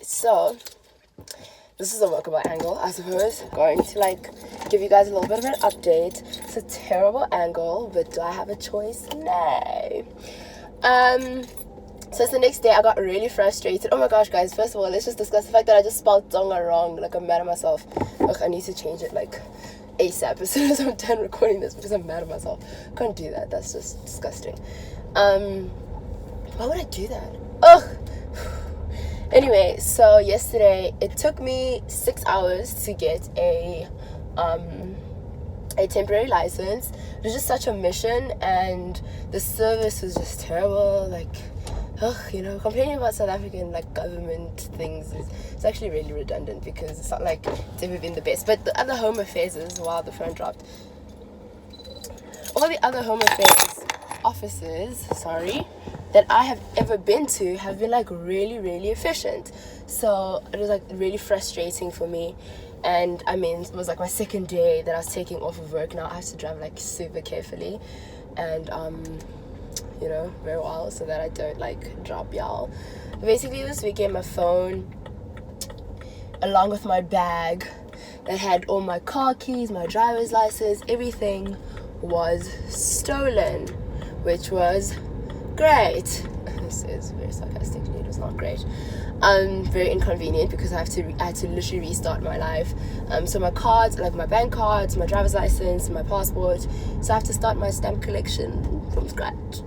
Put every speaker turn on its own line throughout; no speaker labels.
So this is a workable angle, I suppose. Going to give you guys a little bit of an update. It's a terrible angle, but do I have a choice? No. So it's the next day. I got really frustrated. Oh my gosh, guys, first of all, let's just discuss the fact that I just spelled Tonga wrong. I'm mad at myself. Ugh, I need to change it ASAP as soon as I'm done recording this, because I'm mad at myself. Can't do that. That's just disgusting. Why would I do that? Ugh. Anyway, so yesterday it took me 6 hours to get a temporary license. It was just such a mission, and the service was just terrible. Complaining about South African government things it's actually really redundant, because it's not like it's ever been the best. But the other Home Affairs, wow, the phone dropped. All the other Home Affairs offices, that I have ever been to have been really, really efficient. So it was really frustrating for me. And I mean, it was my second day that I was taking off of work. Now I have to drive super carefully and very well, so that I don't drop y'all. Basically this weekend my phone, along with my bag that had all my car keys, my driver's license, everything was stolen, which was great. This is very sarcastically, it was not great. Very inconvenient, because I had to literally restart my life. So my cards, my bank cards, my driver's license, my passport. So I have to start my stamp collection from scratch.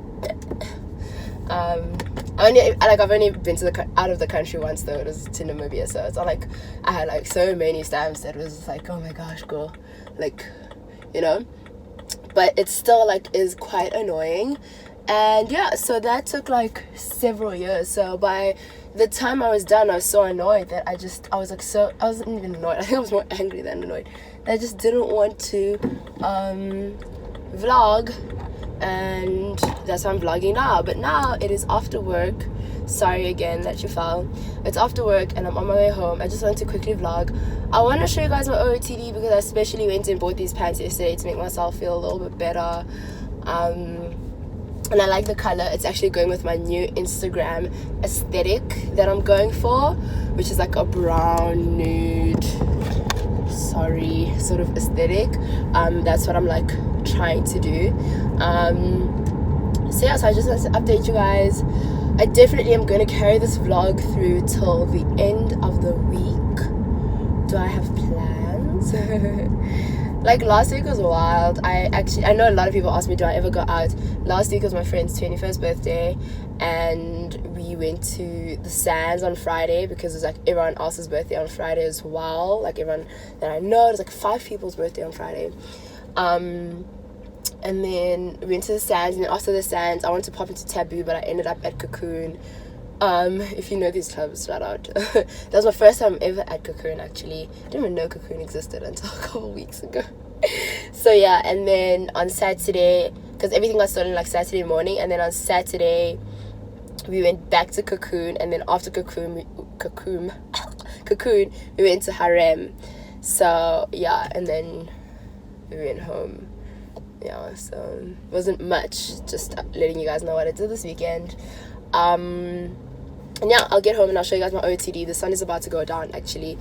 I've only been out of the country once, though. It was to Namibia, so it's not I had so many stamps that it was oh my gosh, girl, but it still is quite annoying. And yeah, so that took several years. So by the time I was done, I was so annoyed that I wasn't even annoyed. I think I was more angry than annoyed. I just didn't want to vlog, and that's why I'm vlogging now. But now it is after work. Sorry again that you fell. It's after work and I'm on my way home. I just wanted to quickly vlog. I want to show you guys my OOTD, because I especially went and bought these pants yesterday to make myself feel a little bit better. And I like the color. It's actually going with my new Instagram aesthetic that I'm going for, which is a brown nude sort of aesthetic. That's what I'm trying to do. So I just wanted to update you guys. I definitely am going to carry this vlog through till the end of the week. Do I have plans? Last week was wild. I know a lot of people ask me, do I ever go out? Last week was my friend's 21st birthday, and we went to the Sands on Friday, because it was everyone else's birthday on Friday as well. Everyone that I know, it was 5 people's birthday on Friday. And then we went to the Sands, and then after the Sands I wanted to pop into Taboo, but I ended up at Cocoon. If you know these clubs, shout out. That was my first time ever at Cocoon, actually. I didn't even know Cocoon existed until a couple weeks ago. So yeah, and then on Saturday, because everything got stolen Saturday morning, and then on Saturday we went back to Cocoon, and then after Cocoon we went to Harem. So yeah, and then we went home. Yeah, so it wasn't much, just letting you guys know what I did this weekend. And yeah, I'll get home and I'll show you guys my OOTD. The sun is about to go down, actually,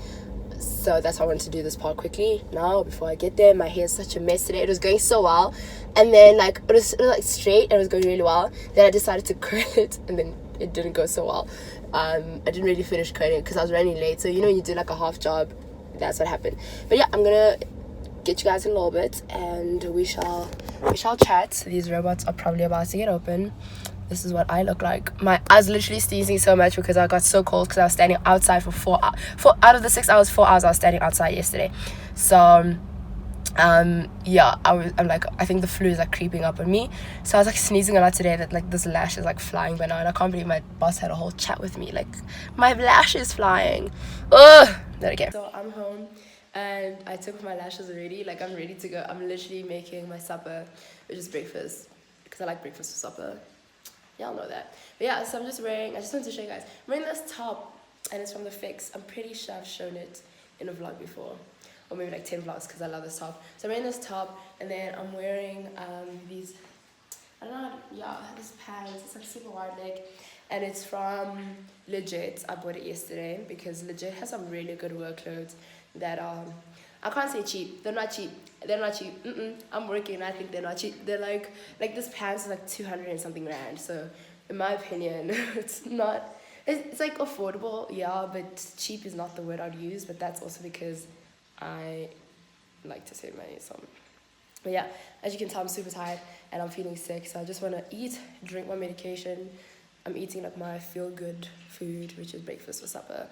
so that's why I wanted to do this part quickly now before I get there. My hair is such a mess today. It was going so well, and then it was straight and it was going really well. Then I decided to curl it, and then it didn't go so well. I didn't really finish curling because I was running late. So when you do a half job, that's what happened. But yeah, I'm gonna get you guys in a little bit, and we shall chat. These robots are probably about to get open. This is what I look like. I was literally sneezing so much because I got so cold, because I was standing outside for 4 hours. Out of the 6 hours, 4 hours I was standing outside yesterday. So yeah, I think the flu is creeping up on me. So I was sneezing a lot today, that this lash is flying by now, and I can't believe my boss had a whole chat with me, my lash is flying. Ugh. There again. So I'm home, and I took off my lashes already. I'm ready to go. I'm literally making my supper, which is breakfast, because I like breakfast for supper. Y'all know that. But yeah, so I just wanted to show you guys. I'm wearing this top, and it's from the Fix. I'm pretty sure I've shown it in a vlog before, or maybe 10 vlogs, because I love this top. So I'm wearing this top, and then I'm wearing these, I don't know, yeah, this pants. It's super wide leg. and it's from Legit. I bought it yesterday because Legit has some really good work clothes that I can't say cheap. They're not cheap. They're not cheap. I'm working and I think they're not cheap. They're like this pants is like 200 and something rand. So in my opinion, it's not. It's like affordable, yeah, but cheap is not the word I'd use. But that's also because I like to save money. So, but yeah, as you can tell, I'm super tired and I'm feeling sick. So I just want to eat, drink my medication. I'm eating like my feel good food, which is breakfast or supper.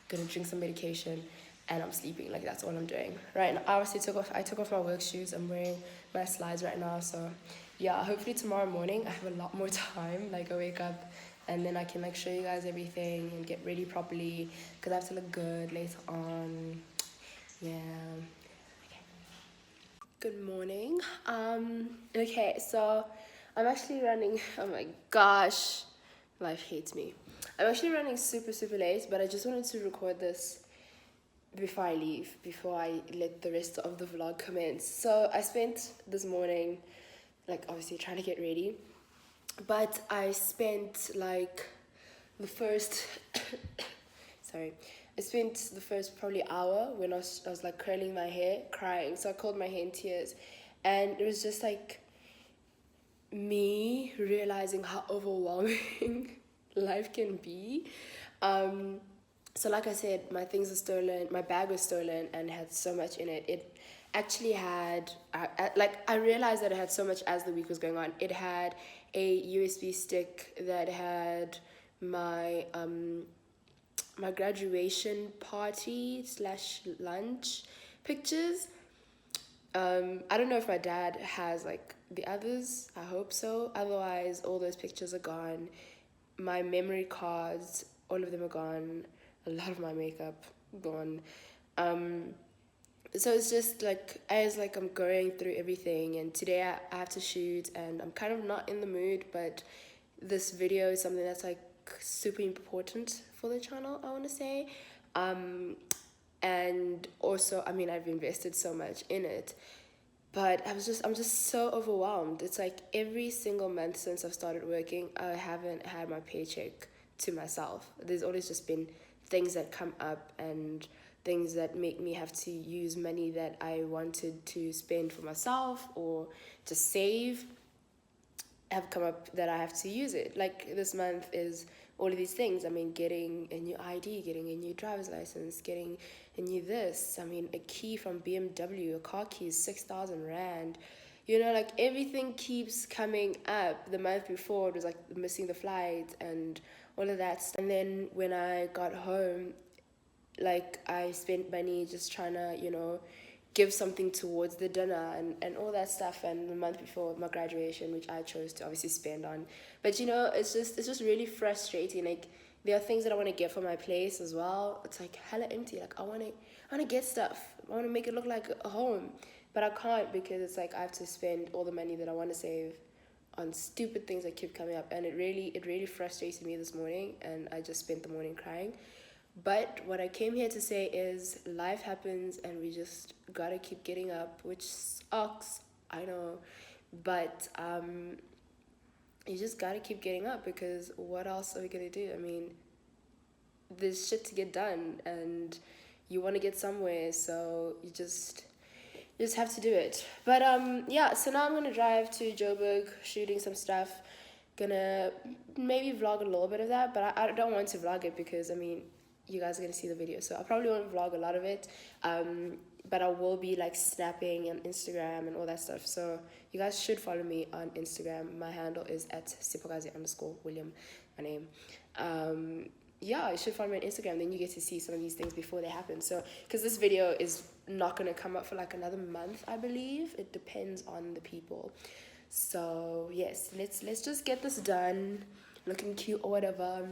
Gonna drink some medication, and I'm sleeping. Like that's all I'm doing right now. I took off my work shoes. I'm wearing my slides right now. So yeah, hopefully tomorrow morning I have a lot more time. Like I wake up and then I can like show you guys everything and get ready properly because I have to look good later on. Yeah. Okay. Good morning. Okay, so I'm actually running. Oh my gosh, life hates me. I'm actually running super late, but I just wanted to record this before I leave, before I let the rest of the vlog commence. So I spent this morning, like obviously trying to get ready, but I spent like the first sorry, I spent the first probably hour when I was like curling my hair, crying. So I curled my hair in tears, and it was just like me realizing how overwhelming life can be. So like I said, my things were stolen, my bag was stolen and had so much in it. It actually had, I realized that it had so much as the week was going on. It had a USB stick that had my my graduation party / lunch pictures. I don't know if my dad has like the others. I hope so. Otherwise, all those pictures are gone. My memory cards, all of them are gone. A lot of my makeup gone. So it's just like I'm going through everything, and today I have to shoot, and I'm kind of not in the mood, but this video is something that's like super important for the channel, I want to say. And also, I mean, I've invested so much in it, but I'm just so overwhelmed. It's like every single month since I've started working, I haven't had my paycheck to myself. There's always just been things that come up and things that make me have to use money that I wanted to spend for myself or to save have come up that I have to use it. Like this month is all of these things. I mean, getting a new ID, getting a new driver's license, getting a new this. I mean, a key from BMW, a car key is 6,000 rand. You know, like everything keeps coming up. The month before it was like missing the flight and all of that. And then when I got home, like I spent money just trying to, you know, give something towards the dinner and all that stuff, and the month before my graduation, which I chose to obviously spend on. But you know, it's just really frustrating. Like there are things that I want to get for my place as well. It's like hella empty. Like I want to get stuff. I want to make it look like a home, but I can't because it's like I have to spend all the money that I want to save on stupid things that keep coming up, and it really frustrated me this morning, and I just spent the morning crying. But what I came here to say is life happens and we just gotta keep getting up, which sucks, I know. But you just gotta keep getting up because what else are we gonna do? I mean, there's shit to get done and you wanna get somewhere, so you just have to do it. But yeah, so now I'm gonna drive to Joburg, shooting some stuff. Gonna maybe vlog a little bit of that, but I don't want to vlog it because I mean, you guys are gonna see the video, so I probably won't vlog a lot of it, but I will be like snapping on Instagram and all that stuff. So you guys should follow me on Instagram. My handle is at @sipokazi_William, my name. Yeah, you should follow me on Instagram, then you get to see some of these things before they happen. So because this video is not gonna come up for like another month, I believe. It depends on the people. So yes, let's just get this done, looking cute or whatever.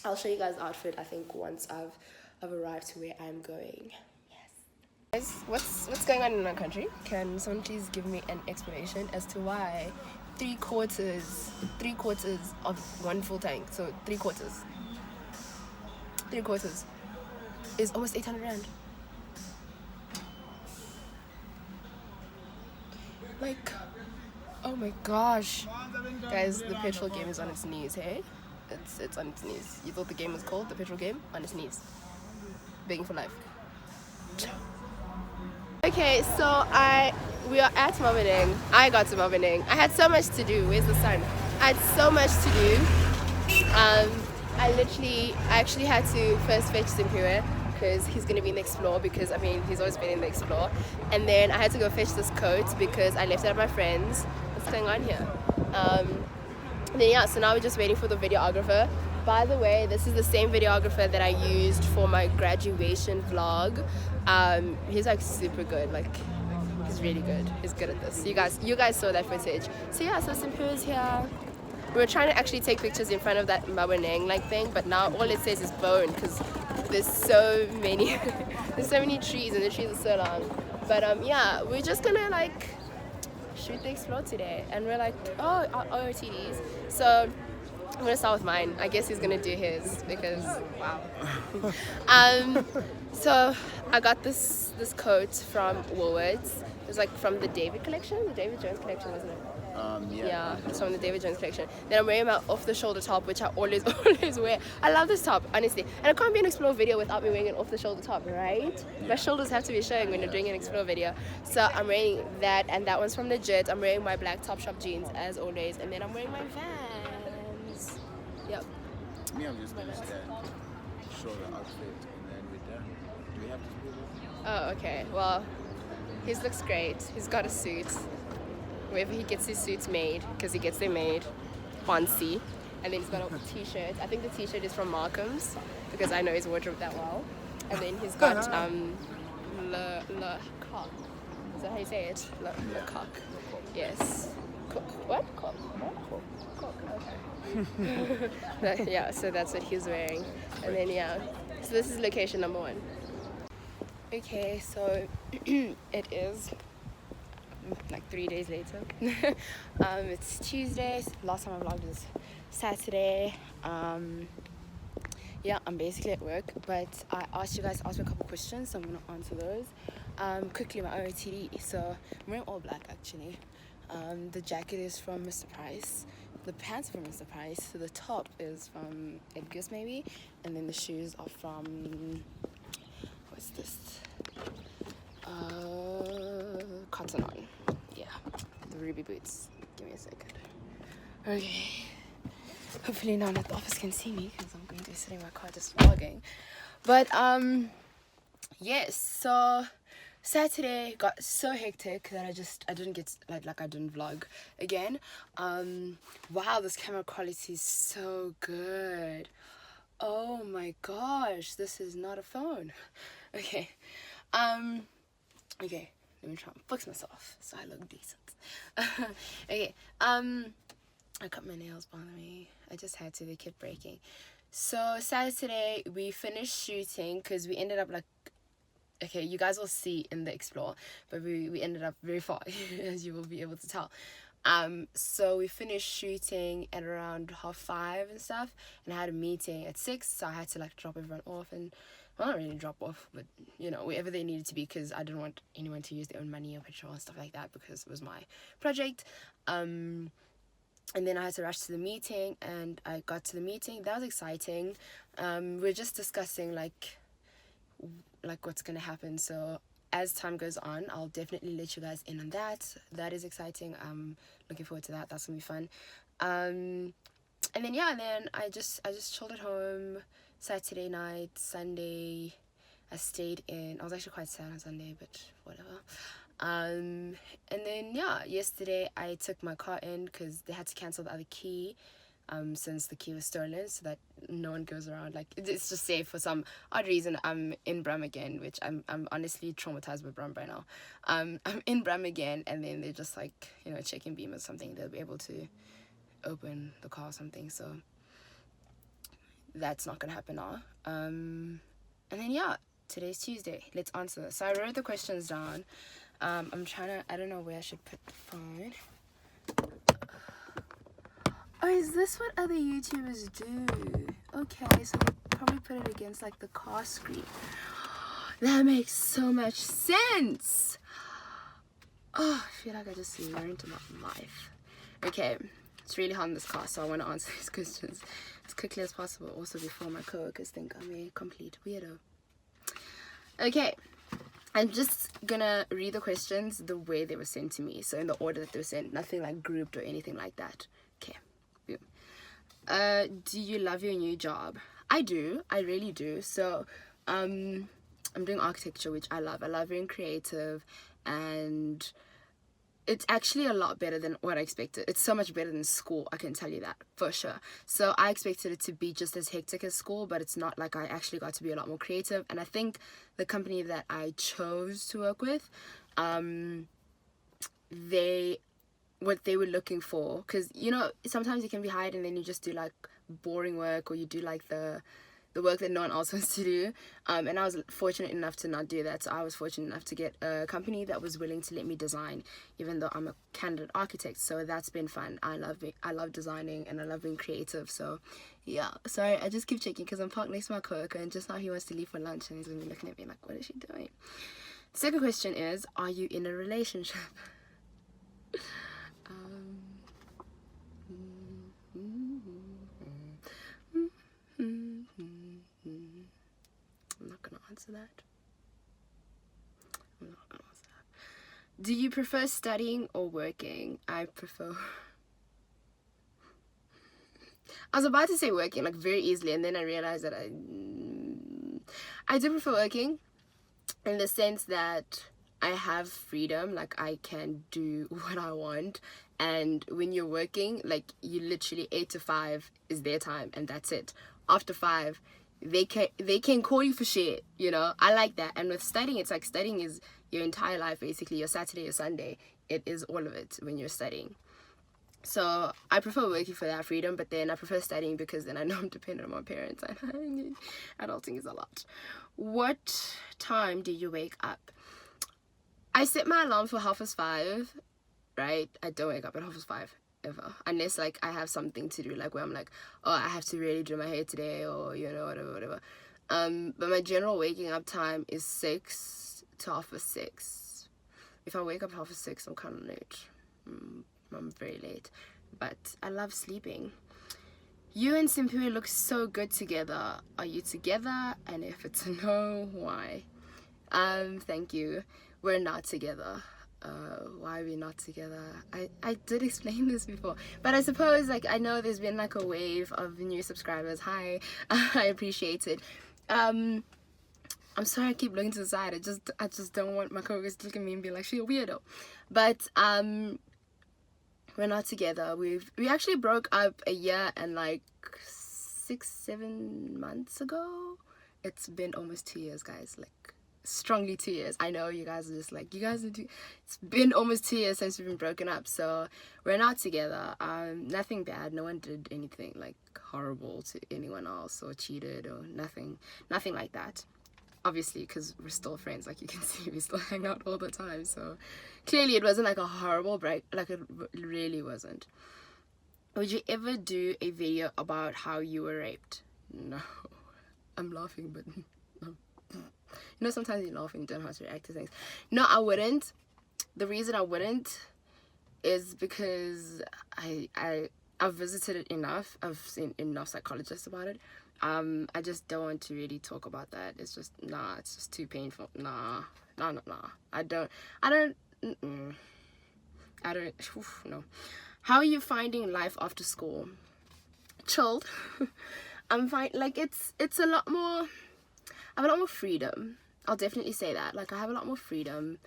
I'll show you guys the outfit, I think, once I've arrived to where I'm going. Yes. Guys, what's going on in our country? Can someone please give me an explanation as to why three quarters of one full tank, so three quarters is almost 800 rand. Like, oh my gosh. Guys, the petrol game is on its knees, hey? It's on its knees. You thought the game was called the petrol game? On its knees, begging for life. Okay, so we are at Marvining. I got to Marvining. I had so much to do. Where's the sun? I had so much to do. I actually had to first fetch Simpiwe because he's going to be in the Explore, because I mean he's always been in the Explore, and then I had to go fetch this coat because I left it at my friend's. What's going on here? Then yeah, so now we're just waiting for the videographer. By the way, this is the same videographer that I used for my graduation vlog. He's like super good, like he's really good. He's good at this. You guys saw that footage. So yeah, so Simpiwe is here. We were trying to actually take pictures in front of that Mawaneng like thing, but now all it says is bone because there's so many there's so many trees and the trees are so long. But yeah, we're just gonna like shoot the Explore today, and we're like, oh, our OOTDs. So I'm gonna start with mine. I guess he's gonna do his because wow. So I got this coat from Woolworths. It's like from the David collection, the David Jones collection, isn't it? Yeah, it's from the David Jones collection. Then I'm wearing my off-the-shoulder top, which I always wear. I love this top, honestly. And it can't be an Explore video without me wearing an off-the-shoulder top, right? My shoulders have to be showing when you're doing an Explore video. So I'm wearing that, and that one's from Legit. I'm wearing my black Topshop jeans as always, and then I'm wearing my Vans. Yep.
Me, I'm just gonna stand, show the outfit, and then we're done. Do we have to do this?
Oh, okay. Well, his looks great. He's got a suit. Wherever he gets his suits made, because he gets them made, fancy. And then he's got a t-shirt. I think the t-shirt is from Markham's, because I know his wardrobe that well. And then he's got Le Coq. Is that how you say it? Le Coq. Yes. What? Coq. Coq. Okay. Yeah, so that's what he's wearing. And then yeah. So this is location number 1. Okay, so it is like 3 days later. It's Tuesday. Last time I vlogged was Saturday. Yeah, I'm basically at work, but I asked you guys to ask me a couple questions, so I'm gonna answer those. Quickly, my OOTD. So I'm wearing all black actually. The jacket is from Mr. Price. The pants are from Mr. Price. So the top is from Edgar's maybe, and then the shoes are from what's this? Cotton On. Yeah, the ruby boots. Give me a second. Okay. Hopefully no one at the office can see me because I'm going to be sitting in my car just vlogging. But yes. So Saturday got so hectic that I didn't get like I didn't vlog again. Wow, this camera quality is so good. Oh my gosh, this is not a phone. Okay. Okay, let me try and fix myself so I look decent. Okay, I cut my nails, bother me. I just had to, they kept breaking. So Saturday we finished shooting because we ended up like, okay, you guys will see in the Explore, but we ended up very far, as you will be able to tell. So we finished shooting at around 5:30 and stuff, and I had a meeting at 6, so I had to like drop everyone off, and well, not really drop off, but you know, wherever they needed to be, because I didn't want anyone to use their own money or petrol and stuff like that, because it was my project. And then I had to rush to the meeting, and I got to the meeting. That was exciting. We're just discussing like what's gonna happen. So as time goes on, I'll definitely let you guys in on that. That is exciting. I'm looking forward to that. That's gonna be fun. And then yeah, and then I just chilled at home. Saturday night, Sunday, I stayed in. I was actually quite sad on Sunday, but whatever. And then yeah, yesterday I took my car in because they had to cancel the other key, since the key was stolen, so that no one goes around. Like it's just safe for some odd reason. I'm in Bram again, which I'm honestly traumatized with Bram right now. I'm in Bram again, and then they're just like, you know, checking beam or something. They'll be able to open the car or something. So that's not gonna happen now. And then yeah, today's Tuesday. Let's answer this. So I wrote the questions down. I'm trying to, I don't know where I should put the phone. Oh, is this what other YouTubers do? Okay, so they probably put it against like the car screen. That makes so much sense. Oh, I feel like I just learned about life. Okay, It's really hot in this class, so I want to answer these questions as quickly as possible, also before my coworkers think I'm a complete weirdo. Okay, I'm just gonna read the questions the way they were sent to me, so in the order that they were sent, nothing like grouped or anything like that. Okay, boom. Do you love your new job? I do, I really do. So I'm doing architecture, which I love. I love being creative, and it's actually a lot better than what I expected. It's so much better than school, I can tell you that for sure. So I expected it to be just as hectic as school, but it's not. Like, I actually got to be a lot more creative. And I think the company that I chose to work with, what they were looking for, because you know, sometimes you can be hired and then you just do like boring work, or you do like the work that no one else wants to do, and I was fortunate enough to not do that. So I was fortunate enough to get a company that was willing to let me design, even though I'm a candidate architect. So that's been fun. I love designing, and I love being creative. So yeah, sorry, I just keep checking because I'm parked next to my coworker, and just now he wants to leave for lunch, and he's gonna be looking at me like, what is she doing? Second question is, are you in a relationship? I'm not gonna answer that. Do you prefer studying or working? I prefer... I was about to say working, like, very easily, and then I realized that I do prefer working, in the sense that I have freedom. Like, I can do what I want, and when you're working, like, you literally 8 to 5 is their time, and that's it. After 5, they can call you for shit, you know. I like that. And with studying, it's like, studying is your entire life, basically. Your Saturday, your Sunday, it is all of it when you're studying. So I prefer working for that freedom, but then I prefer studying because then I know I'm dependent on my parents, and adulting is a lot. What time do you wake up? I set my alarm for 5:30, right? I don't wake up at 5:30 ever, unless like I have something to do, like where I'm like, oh, I have to really do my hair today, or you know, whatever. But my general waking up time is 6 to 6:30. If I wake up 6:30, I'm kind of late. I'm very late, but I love sleeping. You and Simpui look so good together. Are you together? And if it's a no, why? Thank you. We're not together. Why are we not together? I did explain this before, but I suppose, like, I know there's been like a wave of new subscribers. Hi. I appreciate it. I'm sorry I keep looking to the side. I just don't want my coworkers to look at me and be like, she's a weirdo. But we're not together. We actually broke up a year and like 6-7 months ago. It's been almost 2 years, guys. Like, strongly 2 years. I know you guys are just like, it's been almost 2 years since we've been broken up. So we're not together. Nothing bad. No one did anything like horrible to anyone else or cheated or nothing like that. Obviously, because we're still friends, like you can see, we still hang out all the time. So clearly it wasn't like a horrible break. Like, it really wasn't. Would you ever do a video about how you were raped? No. I'm laughing, but no. You know, sometimes you laugh and you don't know how to react to things. No, I wouldn't. The reason I wouldn't is because I've visited it enough. I've seen enough psychologists about it. I just don't want to really talk about that. It's just, nah, it's just too painful. Nah. I don't, no. How are you finding life after school? Chilled. I'm fine. Like, it's a lot more, I have a lot more freedom. I'll definitely say that. Like, I have a lot more freedom.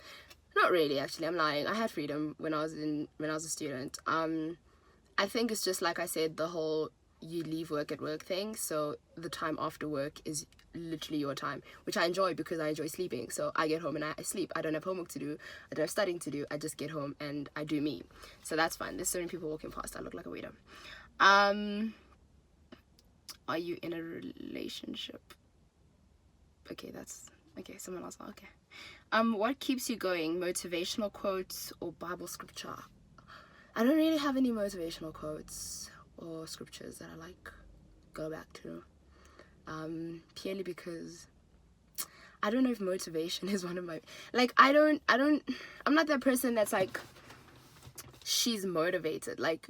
Not really, actually. I'm lying. I had freedom when I was a student. I think it's just, like I said, the whole you leave work at work thing. So the time after work is literally your time, which I enjoy because I enjoy sleeping. So I get home and I sleep. I don't have homework to do. I don't have studying to do. I just get home and I do me. So that's fine. There's so many people walking past. I look like a weirdo. Are you in a relationship? Okay, someone else. Okay. What keeps you going? Motivational quotes or Bible scripture? I don't really have any motivational quotes or scriptures that I like go back to. Purely because I don't know if motivation is one of my, like, I'm not that person that's like, she's motivated. Like,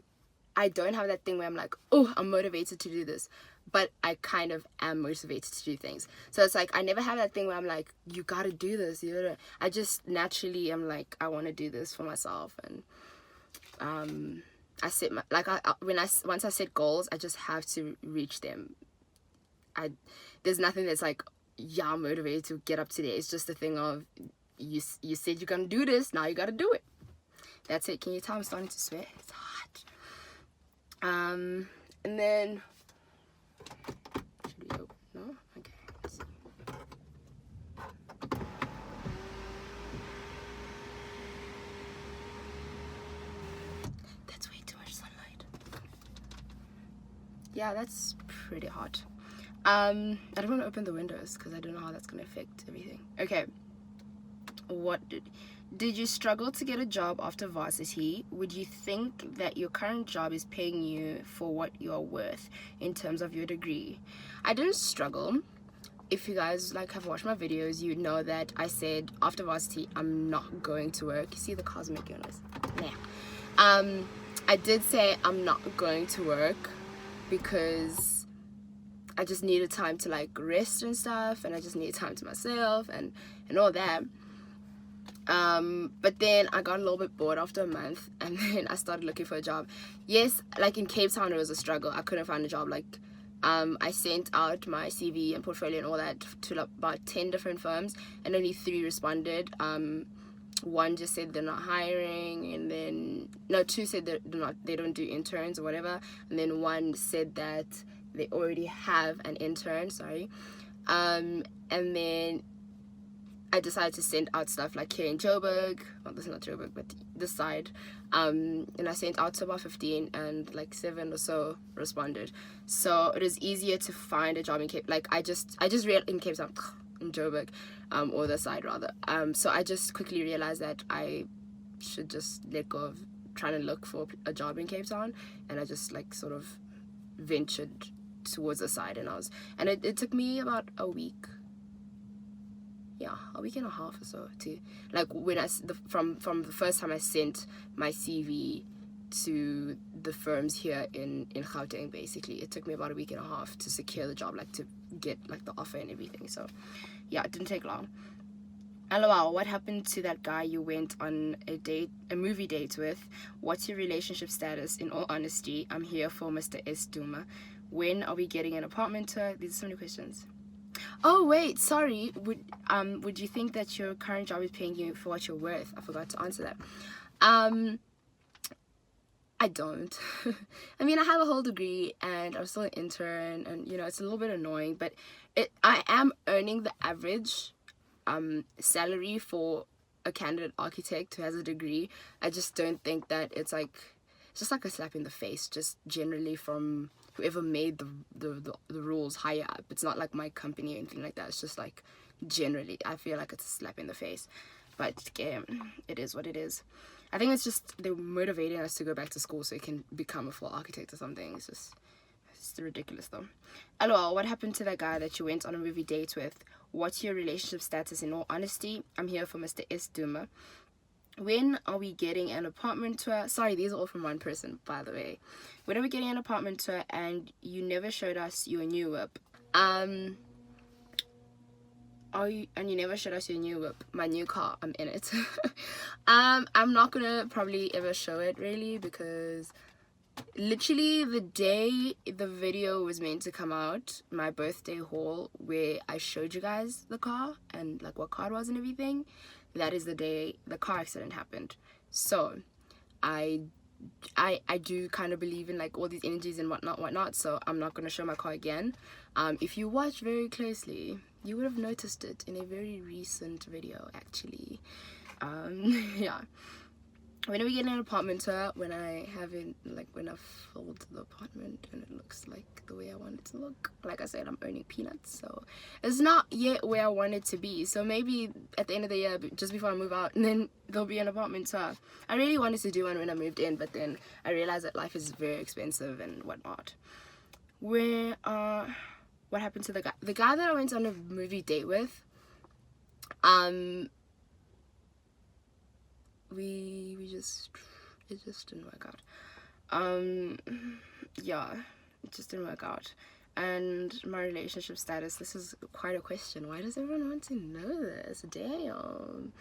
I don't have that thing where I'm like, oh, I'm motivated to do this, but I kind of am motivated to do things. So it's like I never have that thing where I'm like, you gotta do this. I just naturally am like, I want to do this for myself. And I set my, like, once I set goals, I just have to reach them. There's nothing that's like, yeah, I'm motivated to get up today. It's just a thing of, you said you're gonna do this, now you gotta do it. That's it. Can you tell I'm starting to sweat? It's hot. And then, should we open? No? Okay, let's see. That's way too much sunlight. Yeah, that's pretty hot. I don't want to open the windows because I don't know how that's going to affect everything. Okay. Did you struggle to get a job after varsity? Would you think that your current job is paying you for what you're worth in terms of your degree? I didn't struggle. If you guys like have watched my videos, you know that I said after varsity I'm not going to work. You see the cars making noise? Yeah. I did say I'm not going to work because I just needed time to like rest and stuff, and I just needed time to myself and all that. But then I got a little bit bored after a month, and then I started looking for a job. Yes, like in Cape Town it was a struggle. I couldn't find a job. Like I sent out my CV and portfolio and all that to about 10 different firms, and only 3 responded. One just said they're not hiring, and then 2 said they don't do interns or whatever, and then 1 said that they already have an intern, and then I decided to send out stuff like here in Joburg. Well, this is not Joburg, but this side. And I sent out to about 15, and like 7 or so responded. So it is easier to find a job in Cape. Like I just realized in Cape Town, in Joburg, or the side rather. So I just quickly realized that I should just let go of trying to look for a job in Cape Town, and I just like sort of ventured towards the side, and it took me about a week. Yeah, a week and a half or so to like when from the first time I sent my CV to the firms here in Gauteng. Basically it took me about a week and a half to secure the job, like to get like the offer and everything. So yeah, it didn't take long. LOL, what happened to that guy you went on a movie date with? What's your relationship status? In all honesty, I'm here for Mr. S. Duma. When are we getting an apartment tour? These are so many questions. Oh wait, sorry. Would you think that your current job is paying you for what you're worth? I forgot to answer that. I don't. I mean, I have a whole degree and I'm still an intern, and it's a little bit annoying, but I am earning the average salary for a candidate architect who has a degree. I just don't think that it's just like a slap in the face, just generally from whoever made the rules higher up. It's not like my company or anything like that. It's just like generally I feel like it's a slap in the face, but it is what it is. I think it's just they're motivating us to go back to school so you can become a full architect or something. It's just ridiculous though. LOL, what happened to that guy that you went on a movie date with? What's your relationship status? In all honesty, I'm here for Mr. S. Duma. When are we getting an apartment tour? Sorry, these are all from one person, by the way. When are we getting an apartment tour? And you never showed us your new whip. And you never showed us your new whip. My new car, I'm in it. I'm not gonna probably ever show it really, because literally the day the video was meant to come out, my birthday haul where I showed you guys the car and like what car it was and everything, that is the day the car accident happened. So I do kind of believe in like all these energies and whatnot, so I'm not going to show my car again. If you watch very closely, you would have noticed it in a very recent video actually. Yeah. When are we getting an apartment tour? When I've filled the apartment and it looks like the way I want it to look. Like I said, I'm earning peanuts, so it's not yet where I want it to be. So maybe at the end of the year, just before I move out, and then there'll be an apartment tour. I really wanted to do one when I moved in, but then I realized that life is very expensive and whatnot. What happened to the guy that I went on a movie date with? It just didn't work out. Yeah, it just didn't work out. And my relationship status, this is quite a question. Why does everyone want to know this? Damn.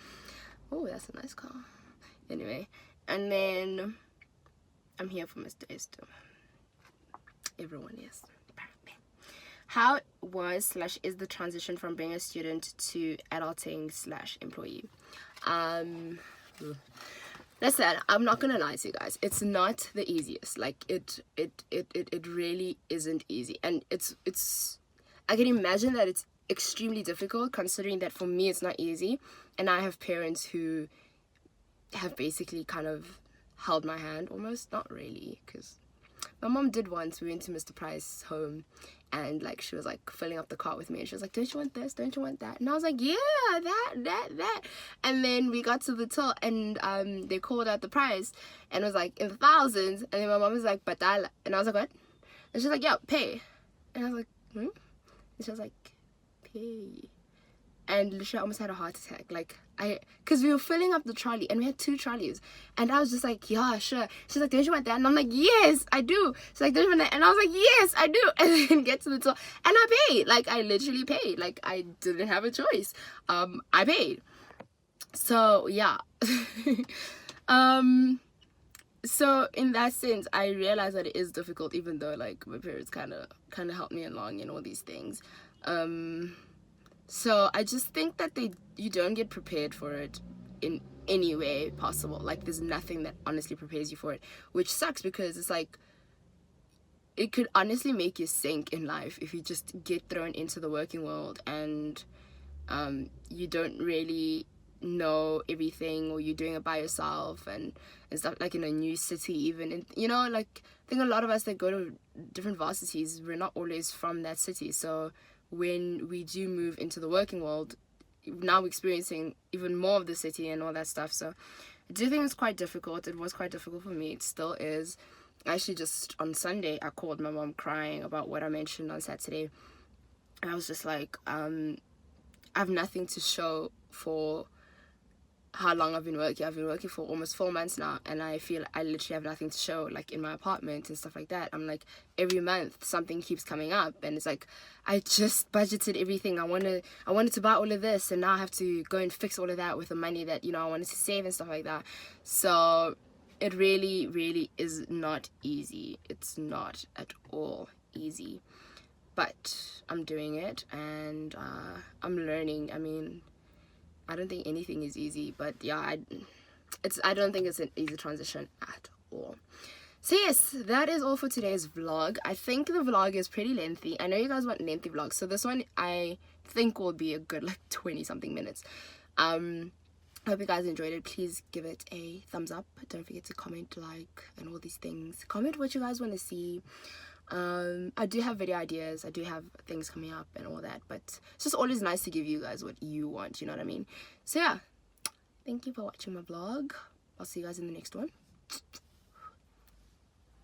Oh, that's a nice car. Anyway, and then I'm here for Mr. Esther. Everyone is, apparently. How was / is the transition from being a student to adulting / employee? Listen, I'm not gonna lie to you guys. It's not the easiest. Like it really isn't easy, and it's. I can imagine that it's extremely difficult, considering that for me it's not easy, and I have parents who have basically kind of held my hand almost. Not really, because my mom did once. We went to Mr. Price's home, and like she was like filling up the cart with me, and she was like, don't you want this, don't you want that? And I was like, yeah, that. And then we got to the till, and they called out the price, and it was like in the thousands. And then my mom was like, batal. And I was like, what? And she's like, yeah, pay. And I was like, and she was like, pay. And literally I almost had a heart attack, like because we were filling up the trolley, and we had 2 trolleys, and I was just like, yeah, sure. She's like, don't you want that? And I'm like, yes, I do. She's like, don't you want that? And I was like, yes, I do. And then get to the door, and I paid. Like, I literally paid. Like, I didn't have a choice. I paid. So yeah. So in that sense, I realized that it is difficult, even though like my parents kind of helped me along in all these things. So I just think that you don't get prepared for it in any way possible. Like, there's nothing that honestly prepares you for it, which sucks, because it's like it could honestly make you sink in life if you just get thrown into the working world, and you don't really know everything, or you're doing it by yourself and stuff, like in a new city even. And you know, like, I think a lot of us that go to different varsities, we're not always from that city, so when we do move into the working world, now we're experiencing even more of the city and all that stuff. So I do think it's quite difficult. It was quite difficult for me. It still is. Actually, just on Sunday, I called my mom crying about what I mentioned on Saturday. And I was just like, I have nothing to show for how long I've been working. I've been working for almost 4 months now, and I feel I literally have nothing to show, like in my apartment and stuff like that. I'm like, every month something keeps coming up, and it's like, I just budgeted everything. I wanted to buy all of this, and now I have to go and fix all of that with the money that, you know, I wanted to save and stuff like that. So it really, really is not easy. It's not at all easy, but I'm doing it, and I'm learning. I mean, I don't think anything is easy, but yeah, I don't think it's an easy transition at all. So yes, that is all for today's vlog. I think the vlog is pretty lengthy. I know you guys want lengthy vlogs, so this one I think will be a good like 20 something minutes. I hope you guys enjoyed it. Please give it a thumbs up. Don't forget to comment, like, and all these things. Comment what you guys want to see. I do have video ideas, I do have things coming up and all that, but it's just always nice to give you guys what you want, you know what I mean? So yeah, thank you for watching my vlog. I'll see you guys in the next one.